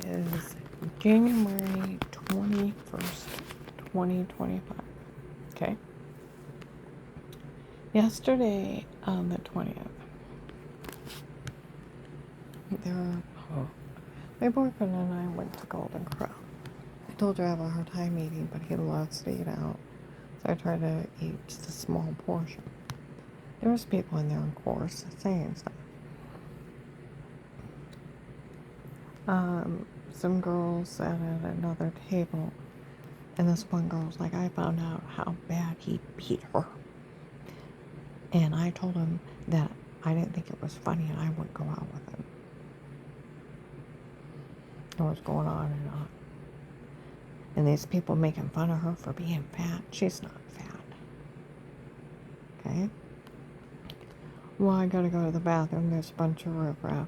Is January 21st, 2025. Okay. Yesterday on the 20th, oh, my boyfriend and I went to Golden Corral. I told you I have a hard time eating, but he loves to eat out. So I tried to eat just a small portion. There was people in there, of course, saying stuff. Some girls sat at another table, and this one girl's like, I found out how bad he beat her. And I told him that I didn't think it was funny and I wouldn't go out with him. It was going on and on. And these people making fun of her for being fat. She's not fat. Okay? Well, I gotta go to the bathroom. There's a bunch of riffraff.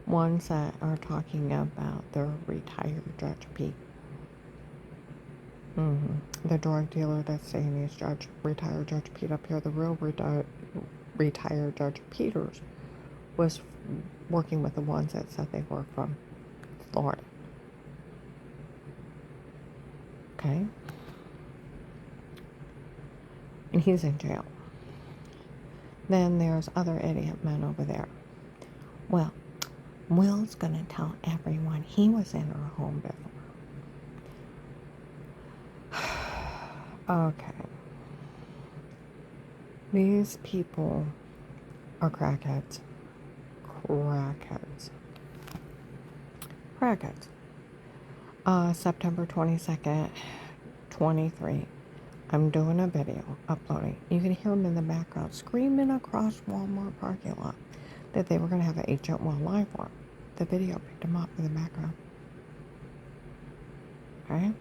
Ones that are talking about their retired Judge Pete. The drug dealer that's saying he's retired Judge Pete up here, the real retired Judge Peters was working with the ones that said they were from Florida. Okay? And he's in jail. Then there's other idiot men over there. Well, Will's gonna tell everyone he was in her home before. Okay. These people are crackheads. Crackheads. September 22nd, 23. I'm doing a video, uploading. You can hear them in the background screaming across Walmart parking lot that they were going to have an agent live for. The video picked them up in the background. Okay?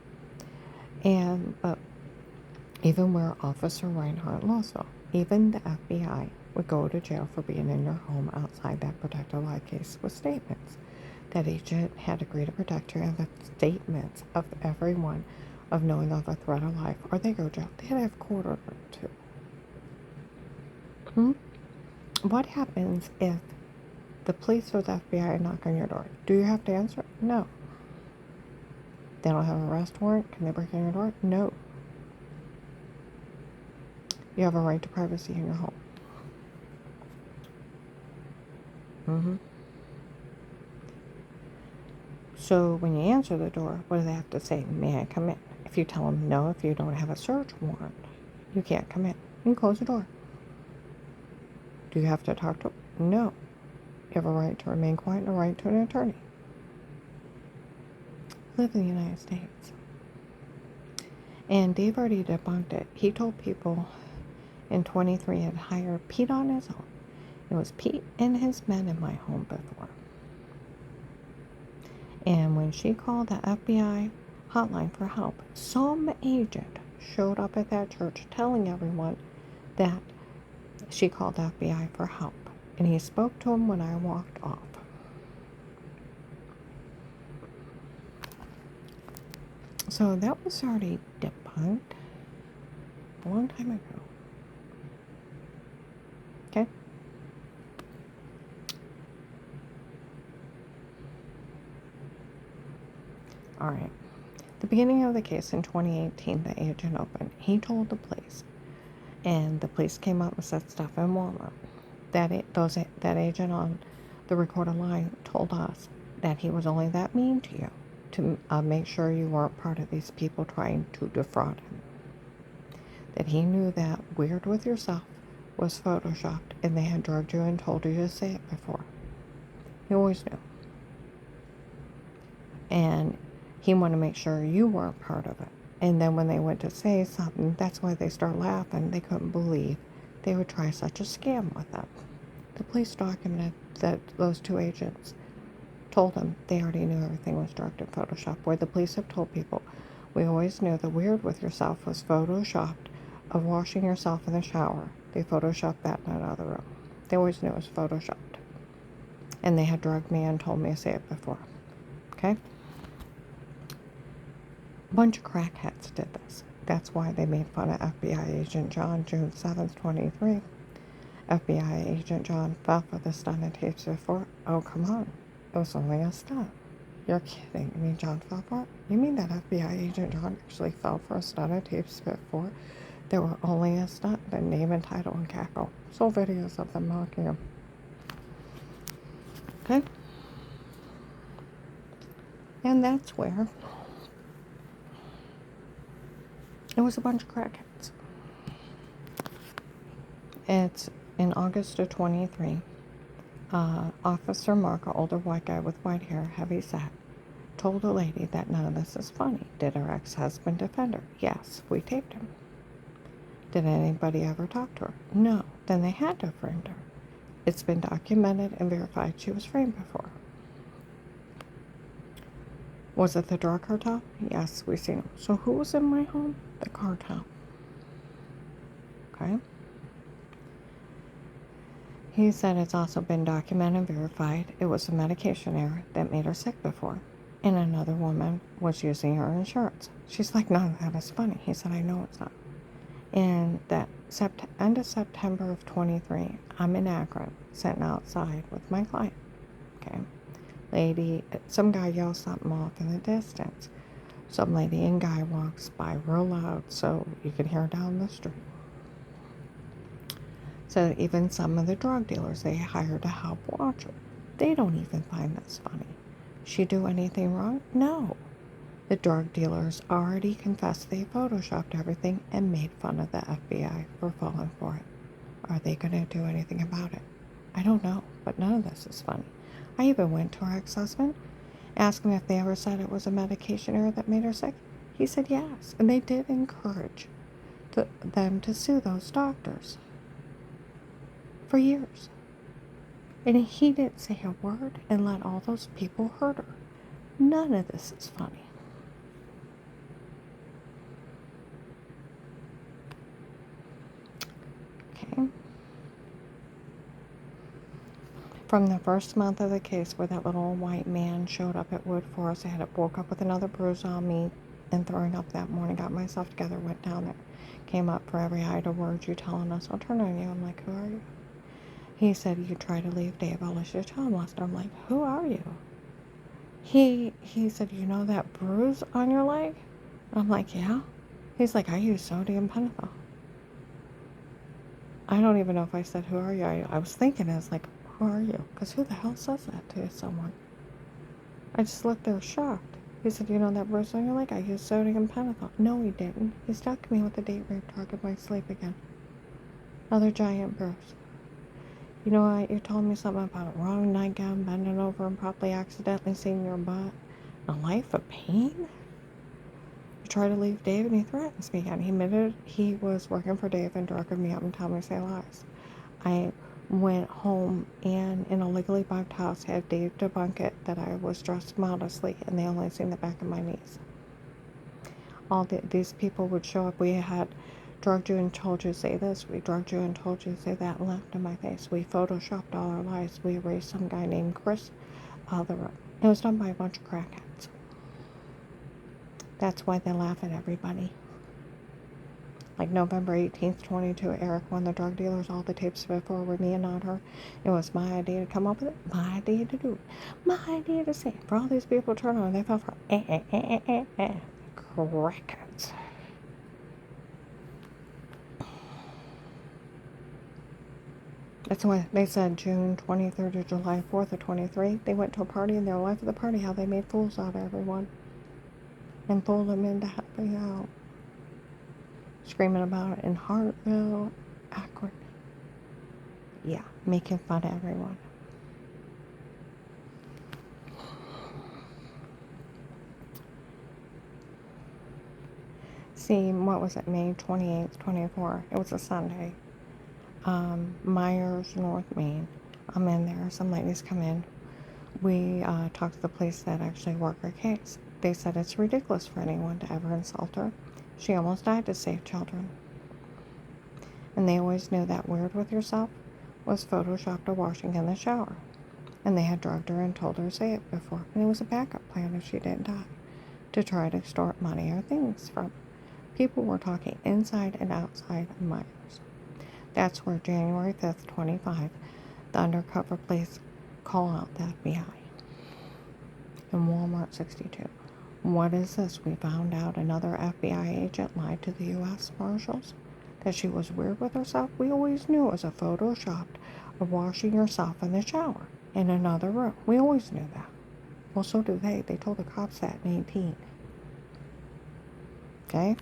But even where Officer Reinhardt Losel, even the FBI would go to jail for being in your home outside that protected live case with statements. That agent had agreed to protect her and the statements of everyone of knowing of a threat of life, or they go to jail. They'd have court order too. What happens if the police or the FBI knock on your door? Do you have to answer? No. They don't have an arrest warrant? Can they break in your door? No. You have a right to privacy in your home. So when you answer the door, what do they have to say? May I come in? If you tell them no, if you don't have a search warrant, you can't come in. You can close the door. Do you have to talk to them? No. You have a right to remain quiet and a right to an attorney. Live in the United States. And Dave already debunked it. He told people in 23 had hired Pete on his own. It was Pete and his men in my home before. And when she called the FBI hotline for help, some agent showed up at that church telling everyone that she called the FBI for help. And he spoke to him when I walked off. So that was already debunked a long time ago. Okay? Alright. The beginning of the case in 2018, the agent opened. He told the police. And the police came up and said stuff in Walmart. That agent on the recorded line told us that he was only that mean to you to make sure you weren't part of these people trying to defraud him. That he knew that Weird With Yourself was photoshopped and they had drugged you and told you to say it before. He always knew. And he wanted to make sure you weren't part of it. And then when they went to say something, that's why they start laughing. They couldn't believe they would try such a scam with them. The police documented that those two agents told them they already knew everything was drugged and photoshopped. Where the police have told people, we always knew the Weird With Yourself was photoshopped of washing yourself in the shower. They photoshopped that in another room. They always knew it was photoshopped. And they had drugged me and told me to say it before. Okay? A bunch of crackheads did this. That's why they made fun of FBI Agent John, June 7th, 23. FBI Agent John fell for the stunt and tapes before. Oh, come on. It was only a stunt. You're kidding me, John fell for it? You mean that FBI agent John actually fell for a stunt of tapes before? There were only a stunt, the name and title and cackle. Saw videos of them mocking him. Okay? And that's where it was a bunch of crackheads. It's in August of 23. Officer Mark, an older white guy with white hair, heavy set, told a lady that none of this is funny. Did her ex-husband defend her? Yes, we taped him. Did anybody ever talk to her? No. Then they had to have framed her. It's been documented and verified she was framed before. Was it the drug cartel? Yes, we seen them. So who was in my home? The cartel. Okay. He said it's also been documented and verified it was a medication error that made her sick before. And another woman was using her insurance. She's like, none of that is funny. He said, I know it's not. And that end of September of 23, I'm in Akron, sitting outside with my client. Okay. Some guy yells something off in the distance. Some lady and guy walks by real loud so you can hear down the street. So even some of the drug dealers they hire to help watch her, they don't even find this funny. She do anything wrong? No. The drug dealers already confessed they photoshopped everything and made fun of the FBI for falling for it. Are they going to do anything about it? I don't know, but none of this is funny. I even went to her ex-husband, asked him if they ever said it was a medication error that made her sick. He said yes, and they did encourage them to sue those doctors for years. And he didn't say a word and let all those people hurt her. None of this is funny. Okay. From the first month of the case where that little white man showed up at Woodforest, I had woke up with another bruise on me and throwing up that morning, got myself together, went down there, came up for every idle word you telling us. I'll turn on you. I'm like, who are you? He said, you try to leave Dave. I'll let you tell him last. I'm like, who are you? He said, you know that bruise on your leg? I'm like, yeah. He's like, I use sodium pentothal. I don't even know if I said, who are you? I was thinking, I was like, who are you? Because who the hell says that to someone? I just looked there shocked. He said, you know that bruise on your leg? I use sodium pentothal. No, he didn't. He stuck me with a date rape drug in my sleep again. Another giant bruise. You know what? You told me something about a wrong nightgown, bending over and probably accidentally seeing your butt. A life of pain? You try to leave Dave and he threatens me again. He admitted he was working for Dave and drugged me up and told me to say lies. I went home and in a legally bunked house had Dave debunk it that I was dressed modestly and they only seen the back of my knees. These people would show up. We had drugged you and told you to say this. We drugged you and told you to say that and laughed in my face. We photoshopped all our lies. We erased some guy named Chris. It was done by a bunch of crackheads. That's why they laugh at everybody. Like November 18th, 22, Eric won the drug dealers. All the tapes before were me and not her. It was my idea to come up with it. My idea to do it. My idea to say it. For all these people to turn on, they fell for crackheads. That's why they said June 23rd to July 4th of 23. They went to a party and their life of the party, how they made fools out of everyone. And fooled them into helping out. Screaming about it in Hartville, Akron. Yeah, making fun of everyone. See, what was it, May 28th, 24? It was a Sunday. Myers, North Main. I'm in there. Some ladies come in. We talked to the police that actually work her case. They said it's ridiculous for anyone to ever insult her. She almost died to save children. And they always knew that weird with yourself was photoshopped her washing in the shower. And they had drugged her and told her to say it before. And it was a backup plan if she didn't die, to try to extort money or things from her. People were talking inside and outside of Myers. That's where January 5th, 25, the undercover police call out the FBI. in Walmart 62. What is this? We found out another FBI agent lied to the U.S. Marshals that she was weird with herself. We always knew it was a photoshopped of washing yourself in the shower in another room. We always knew that. Well, so do they. They told the cops that in 18. Okay?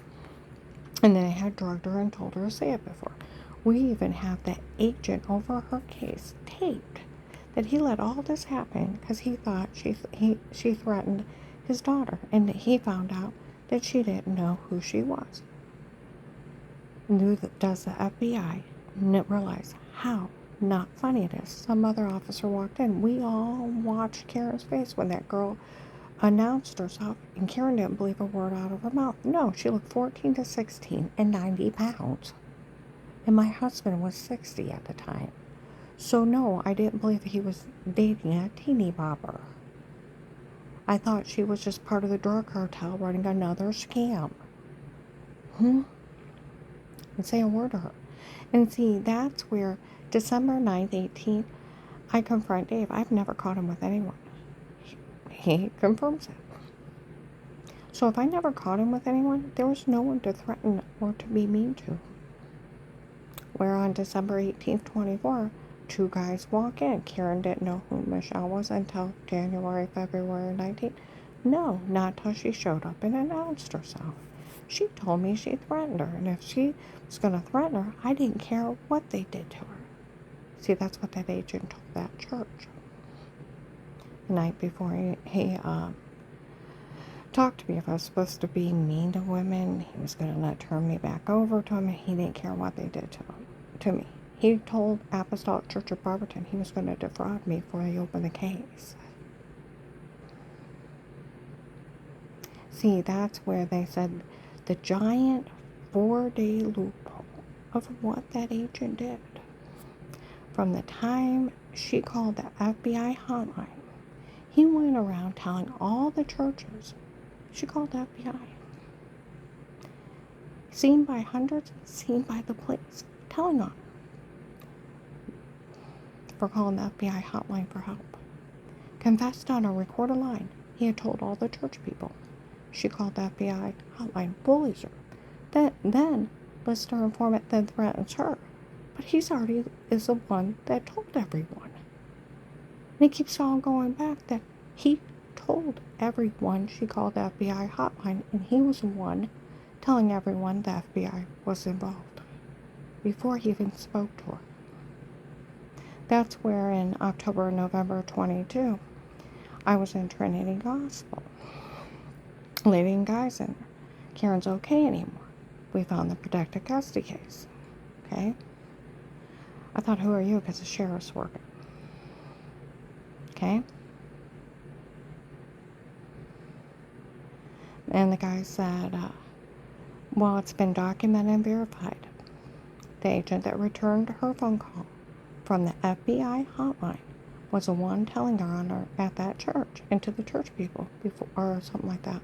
And then they had drugged her and told her to say it before. We even have the agent over her case taped that he let all this happen because he thought she threatened his daughter, and he found out that she didn't know who she was. Does the FBI realize how not funny it is? Some other officer walked in. We all watched Karen's face when that girl announced herself, and Karen didn't believe a word out of her mouth. No, she looked 14 to 16 and 90 pounds. And my husband was 60 at the time. So no, I didn't believe he was dating a teeny bopper. I thought she was just part of the drug cartel running another scam. And say a word to her. And see, that's where December 9th, 18, I confront Dave. I've never caught him with anyone. He confirms it. So if I never caught him with anyone, there was no one to threaten or to be mean to. Where on December 18th, 24, two guys walk in. Karen didn't know who Michelle was until January, February 19th. No, not till she showed up and announced herself. She told me she threatened her, and if she was going to threaten her, I didn't care what they did to her. See, that's what that agent told that church. The night before he talked to me, if I was supposed to be mean to women, he was going to turn me back over to him, and he didn't care what they did to me. He told Apostolic Church of Barberton he was going to defraud me before he opened the case. See, that's where they said the giant 4-day loophole of what that agent did. From the time she called the FBI hotline, he went around telling all the churches she called the FBI. Seen by hundreds, seen by the police, telling on her for calling the FBI hotline for help. Confessed on a recorded line. He had told all the church people. She called the FBI hotline, bullies her. Then lists her informant, then threatens her. But he's already is the one that told everyone. And it keeps on going back that he told everyone she called the FBI hotline, and he was the one telling everyone the FBI was involved before he even spoke to her. That's where in October and November 22, I was in Trinity Gospel. Lady and guys in there. Karen's okay anymore. We found the protected custody case. Okay? I thought, who are you? Because the sheriff's working. Okay? And the guy said, well, it's been documented and verified. The agent that returned her phone call from the FBI hotline was the one telling her on her at that church and to the church people before, or something like that.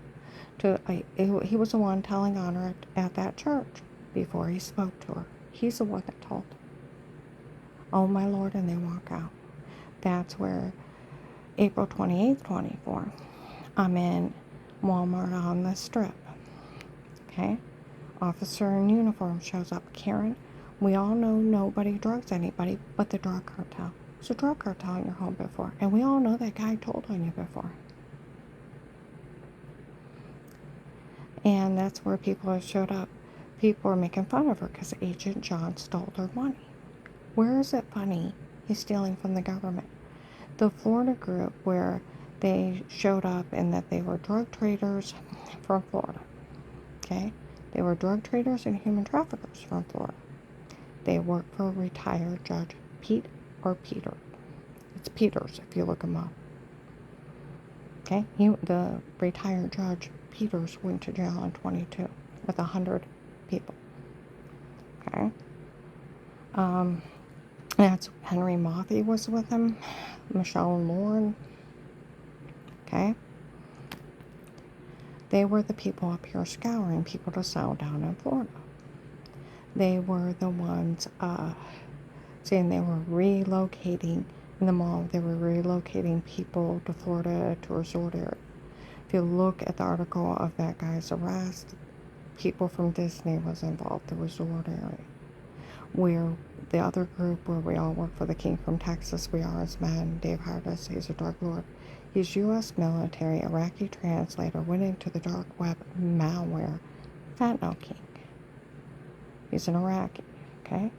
He was the one telling on her at that church before he spoke to her. He's the one that told. Oh my Lord, and they walk out. That's where April 28th, 24, I'm in Walmart on the strip. Okay? Officer in uniform shows up. Karen, we all know nobody drugs anybody but the drug cartel. There's a drug cartel in your home before. And we all know that guy told on you before. And that's where people have showed up. People are making fun of her because Agent John stole their money. Where is it funny he's stealing from the government? The Florida group where they showed up and that they were drug traders from Florida. Okay? They were drug traders and human traffickers from Florida. They work for retired Judge Pete or Peter. It's Peters if you look him up. Okay? The retired Judge Peters went to jail in 22 with 100 people. Okay? That's Henry Mothy was with him. Michelle and Lauren. Okay? They were the people up here scouring people to sell down in Florida. They were the ones saying they were relocating in the mall. They were relocating people to Florida to a resort area. If you look at the article of that guy's arrest, people from Disney was involved, the resort area. Where the other group where we all work for the King from Texas, We Are His Men, Dave Hardis, he's a drug lord. He's U.S. military, Iraqi translator, went into the dark web malware, Fentanyl King. He's an Iraqi, okay?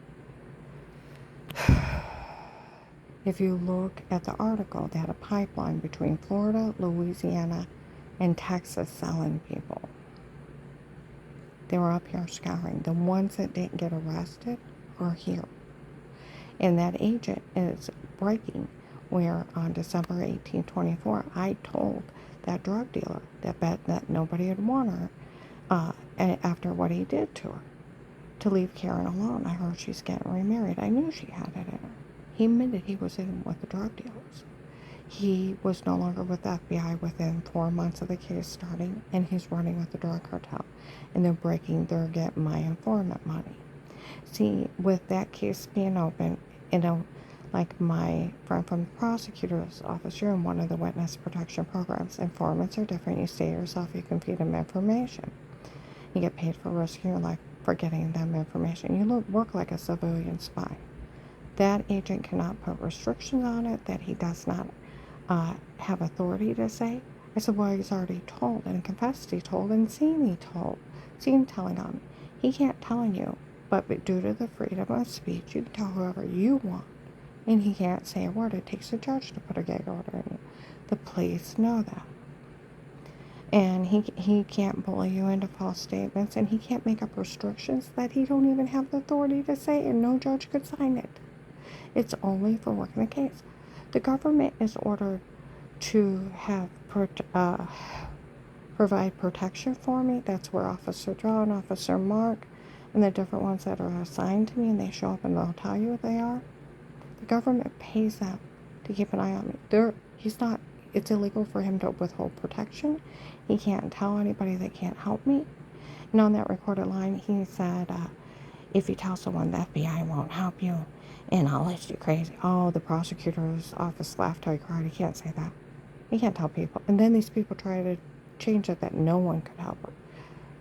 If you look at the article, they had a pipeline between Florida, Louisiana, and Texas selling people. They were up here scouring. The ones that didn't get arrested are here. And that agent is breaking where on December 18, 24, I told that drug dealer that bet that nobody would want her after what he did to her, to leave Karen alone. I heard she's getting remarried. I knew she had it in her. He admitted he was in with the drug dealers. He was no longer with the FBI within 4 months of the case starting, and he's running with the drug cartel. And they're getting my informant money. See, with that case being open, like my friend from the prosecutor's office, you're in one of the witness protection programs. Informants are different. You stay yourself, you can feed them information. You get paid for risking your life for getting them information. You work like a civilian spy. That agent cannot put restrictions on it that he does not have authority to say. I said, well, he's already told and confessed he told and seen telling on me. He can't tell on you, but due to the freedom of speech, you can tell whoever you want. And he can't say a word. It takes a judge to put a gag order in you. The police know that. And he can't bully you into false statements, and he can't make up restrictions that he don't even have the authority to say, and no judge could sign it. It's only for working the case. The government is ordered to have provide protection for me. That's where Officer John, Officer Mark, and the different ones that are assigned to me, and they show up and they'll tell you what they are. The government pays them to keep an eye on me. It's illegal for him to withhold protection. He can't tell anybody they can't help me. And on that recorded line, he said, if you tell someone the FBI won't help you, and I'll let you crazy. Oh, the prosecutor's office laughed till he cried. He can't say that. He can't tell people. And then these people try to change it that no one could help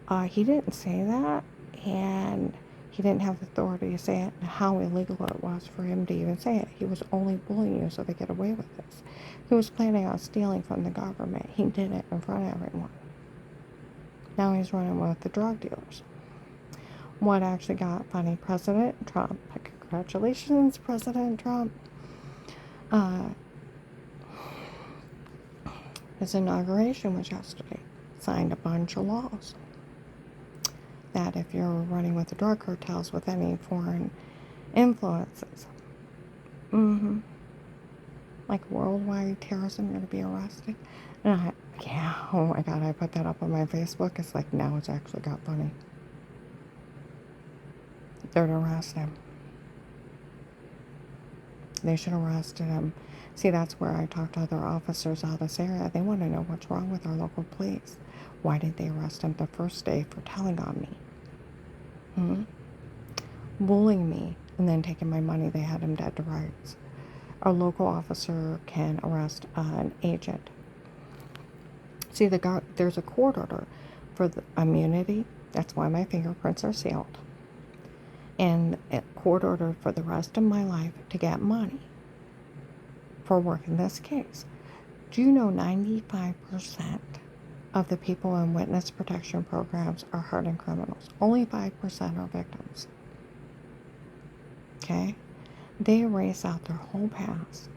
her. He didn't say that, and he didn't have the authority to say it, and how illegal it was for him to even say it. He was only bullying you so they get away with this. He was planning on stealing from the government. He did it in front of everyone. Now he's running with the drug dealers. What actually got funny, President Trump, congratulations, President Trump, his inauguration was yesterday, signed a bunch of laws that if you're running with the drug cartels with any foreign influences, like worldwide terrorism, you're going to be arrested. And oh my God, I put that up on my Facebook. It's like, now it's actually got funny. They're to arrest him. They should have arrested him. See, that's where I talk to other officers out of this area. They want to know what's wrong with our local police. Why did they arrest him the first day for telling on me? Bullying me and then taking my money. They had him dead to rights. A local officer can arrest an agent. See, there's a court order for the immunity. That's why my fingerprints are sealed. And a court order for the rest of my life to get money for working this case. Do you know 95% of the people in witness protection programs are hardened criminals? Only 5% are victims. Okay? They erase out their whole past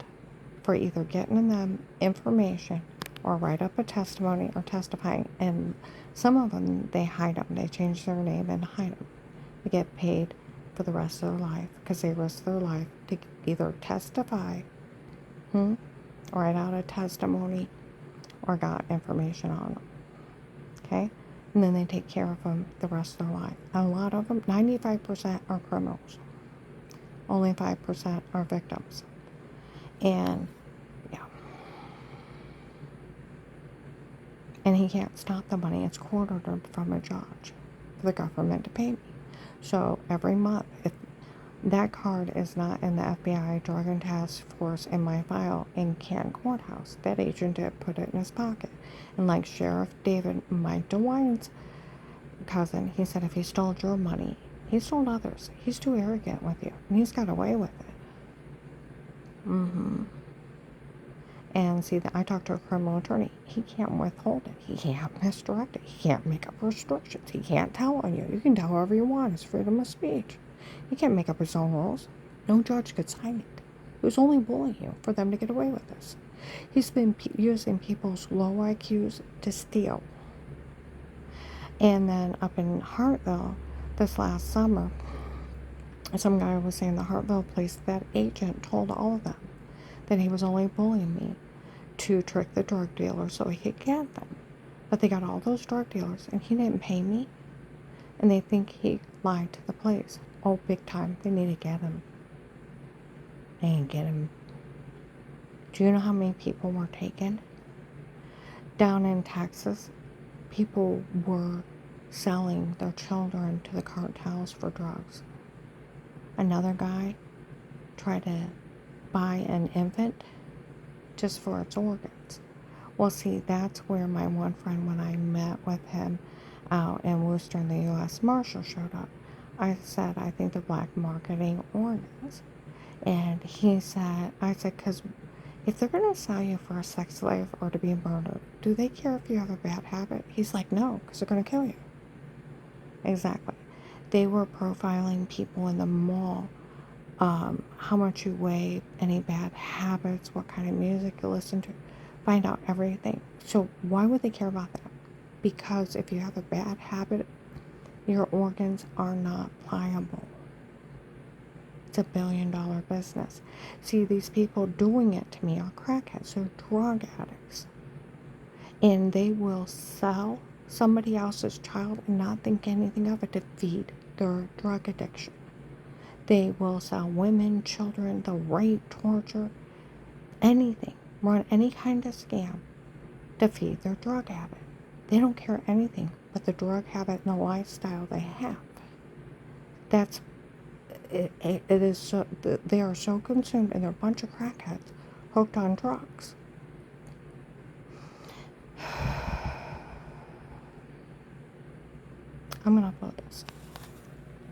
for either getting them information or write up a testimony or testifying. And some of them, they hide them. They change their name and hide them. They get paid for the rest of their life because they risk their life to either testify, or write out a testimony, or got information on them. Okay? And then they take care of them the rest of their life. And a lot of them, 95% are criminals. Only 5% are victims. And, yeah. And he can't stop the money. It's court ordered from a judge for the government to pay me. So every month, That card is not in the FBI Drug and Task Force in my file in Canton Courthouse. That agent did put it in his pocket. And like Sheriff David Mike DeWine's cousin, he said if he stole your money, he stole others. He's too arrogant with you. And he's got away with it. And see, I talked to a criminal attorney. He can't withhold it. He can't misdirect it. He can't make up restrictions. He can't tell on you. You can tell whoever you want. It's freedom of speech. He can't make up his own rules. No judge could sign it. He was only bullying you for them to get away with this. He's been using people's low IQs to steal. And then up in Hartville, this last summer, some guy was saying the Hartville police, that agent told all of them that he was only bullying me to trick the drug dealers so he could get them. But they got all those drug dealers and he didn't pay me. And they think he lied to the police. Oh, big time. They need to get him. They ain't get him. Do you know how many people were taken? Down in Texas, people were selling their children to the cartels for drugs. Another guy tried to buy an infant just for its organs. Well, see, that's where my one friend, when I met with him out in Worcester and the U.S. Marshal showed up, I said, I think they're black marketing organs. And he said, I said, because if they're going to sell you for a sex slave or to be murdered, do they care if you have a bad habit? He's like, no, because they're going to kill you. Exactly. They were profiling people in the mall, how much you weigh, any bad habits, what kind of music you listen to, find out everything. So why would they care about that? Because if you have a bad habit, your organs are not pliable. It's $1 billion business. See, these people doing it to me are crackheads. They're drug addicts. And they will sell somebody else's child and not think anything of it to feed their drug addiction. They will sell women, children, the rape, torture, anything, run any kind of scam to feed their drug habit. They don't care anything but the drug habit and the lifestyle they have. That's it is so, they are so consumed, and they're a bunch of crackheads hooked on drugs. I'm gonna upload this.